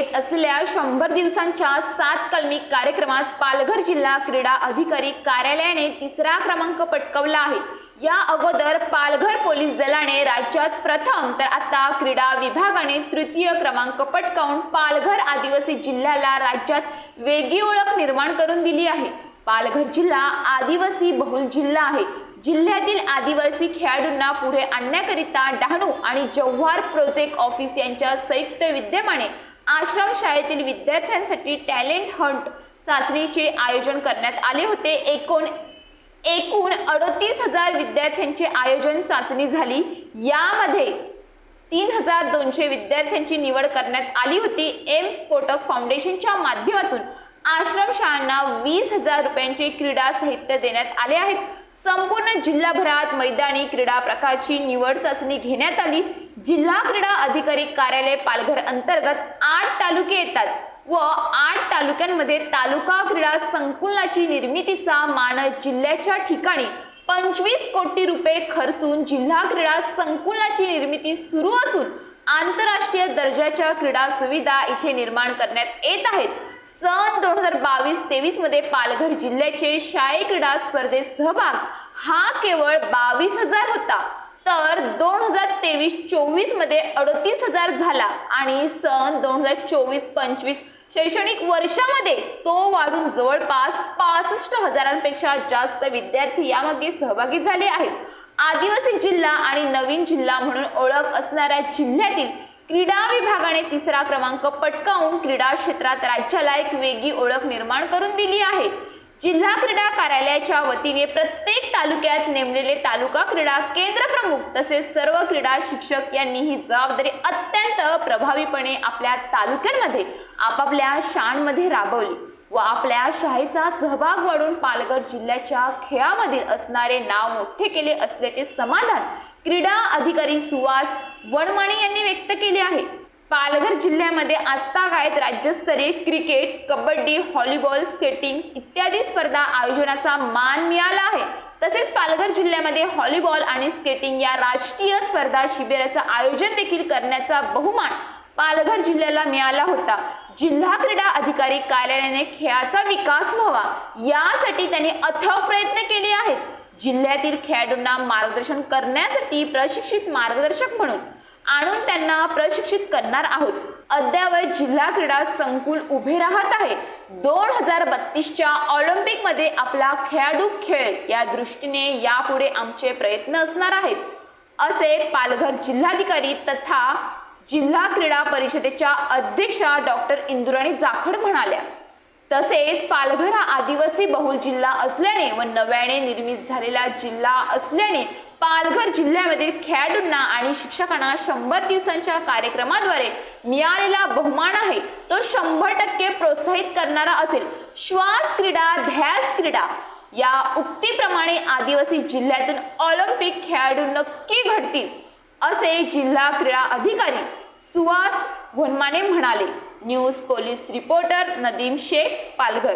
येत असलेल्या 100 दिवसांच्या 7 कलमी कार्यक्रमात पालघर जिल्हा क्रीडा अधिकारी कार्यालयाने 3रा क्रमांक पटकावला आहे। या अगोदर पालघर पोलीस दलाने राज्यात प्रथम तर आता क्रीडा विभागाने 3य क्रमांक पटकावून पालघर आदिवासी जिल्ह्याला राज्यात वेगळी ओळख निर्माण करून दिली आहे। पालघर जिल्हा आदिवासी बहुल जिल्हा आहे। जिल्ह्यातील आदिवासी खेळाडूंना पुढे आणण्याकरिता डहाणू आणि जव्हार प्रोजेक्ट ऑफिस यांच्या संयुक्त विद्यमाने आश्रम शाळेतील विद्यार्थ्यांसाठी टॅलेंट हंट चाचणीचे आयोजन करण्यात आले होते। एकूण 38,000 विद्यार्थ्यांचे आयोजन चाचणी झाली। यामध्ये 3,200 विद्यार्थ्यांची निवड करण्यात आली होती। एम्स स्फोटक फाउंडेशनच्या माध्यमातून आश्रम शाळांना 20,000 रुपयांचे क्रीडा साहित्य देण्यात आले आहेत। संपूर्ण जिल्हाभरात मैदानी क्रीडा प्रकारची निवड चाचणी घेण्यात आली। जिल्हा क्रीडा अधिकारी कार्यालय पालघर अंतर्गत 8 तालुके येतात व 8 तालुक्यांमध्ये तालुका क्रीडा संकुलाची निर्मितीचा मानस जिल्ह्याच्या ठिकाणी 25 कोटी रुपये खर्चून जिल्हा क्रीडा संकुलाची निर्मिती सुरू असून आंतरराष्ट्रीय दर्जाच्या क्रीडा सुविधा इथे निर्माण करण्यात येत आहेत। सन 2022-23 मध्ये पालघर जिल्ह्याचे शालेय क्रीडा स्पर्धेत सहभाग हा केवळ 22,000 होता, तर 2023-24 मध्ये 38,000 झाला आणि सन 2024-25 शैक्षणिक वर्षामध्ये तो वाढून जवळपास 65,000पेक्षा जास्त विद्यार्थी यामध्ये सहभागी झाले आहेत। आदिवासी जिल्हा आणि नवीन जिल्हा म्हणून ओळख असणाऱ्या जिल्ह्यातील क्रीडा विभागाने 3रा क्रमांक पटकावून क्रीडा क्षेत्रात राज्याला एक वेगळी ओळख निर्माण करून दिली आहे। जिल्हा क्रीडा कार्यालयाच्या वतीने प्रत्येक तालुक्यात नेमलेले तालुका क्रीडा केंद्र प्रमुख तसेच सर्व क्रीडा शिक्षक यांनी ही जबाबदारी अत्यंत प्रभावीपणे आपल्या तालुक्यांमध्ये आपापल्या शाळांमध्ये राबवली व आपल्या शाळेचा सहभाग वाढून पालघर जिल्ह्याच्या खेळामधील असणारे नाव मोठे केले असल्याचे समाधान क्रीडा अधिकारी सुहास वनमाने यांनी व्यक्त केले आहे। पालघर जिल्ह्यामध्ये आजतागायत राज्यस्तरीय क्रिकेट, कबड्डी, व्हॉलीबॉल, स्केटिंग इत्यादी स्पर्धा आयोजनाचा मान मिळाला आहे। तसेच पालघर जिल्ह्यामध्ये व्हॉलीबॉल आणि स्केटिंग या राष्ट्रीय स्पर्धा शिबिराचं आयोजन देखील करण्याचा बहुमान पालघर जिल्ह्याला मिळाला होता। जिल्हा क्रीडा अधिकारी कार्यालयाने खेळाचा विकास व्हावा यासाठी त्यांनी अथक प्रयत्न केले आहेत। जिल्ह्यातील खेळाडूंना मार्गदर्शन करण्यासाठी प्रशिक्षित मार्गदर्शक म्हणून आणून त्यांना प्रशिक्षित करणार आहोत। अद्यावत जिल्हा क्रीडा संकुल उभे राहत आहे। 2032च्या ऑलिम्पिक मध्ये आपला खेळाडू खेळेल या दृष्टीने यापुढे आमचे प्रयत्न असणार आहेत, असे पालघर जिल्हाधिकारी तथा जिल्हा क्रीडा परिषदेच्या अध्यक्षा डॉक्टर इंदुराणी जाखड म्हणाल्या। तसेच पालघर हा आदिवासी बहुल जिल्हा असल्याने व नव्याने निर्मित झालेला जिल्हा असल्याने पालघर जिल्ह्यामधील खेळाडूंना आणि शिक्षकांना 100 दिवसांच्या कार्यक्रमाद्वारे मिळालेला बहुमान आहे तो 100% प्रोत्साहित करणारा असेल। श्वास क्रीडा ध्यास क्रीडा या उक्तीप्रमाणे आदिवासी जिल्ह्यातून ऑलिम्पिक खेळाडू नक्की घडतील, असे जिल्हा क्रीडा अधिकारी सुहास वनमाने म्हणाले। News police reporter Nadeem Shaikh, Palghar.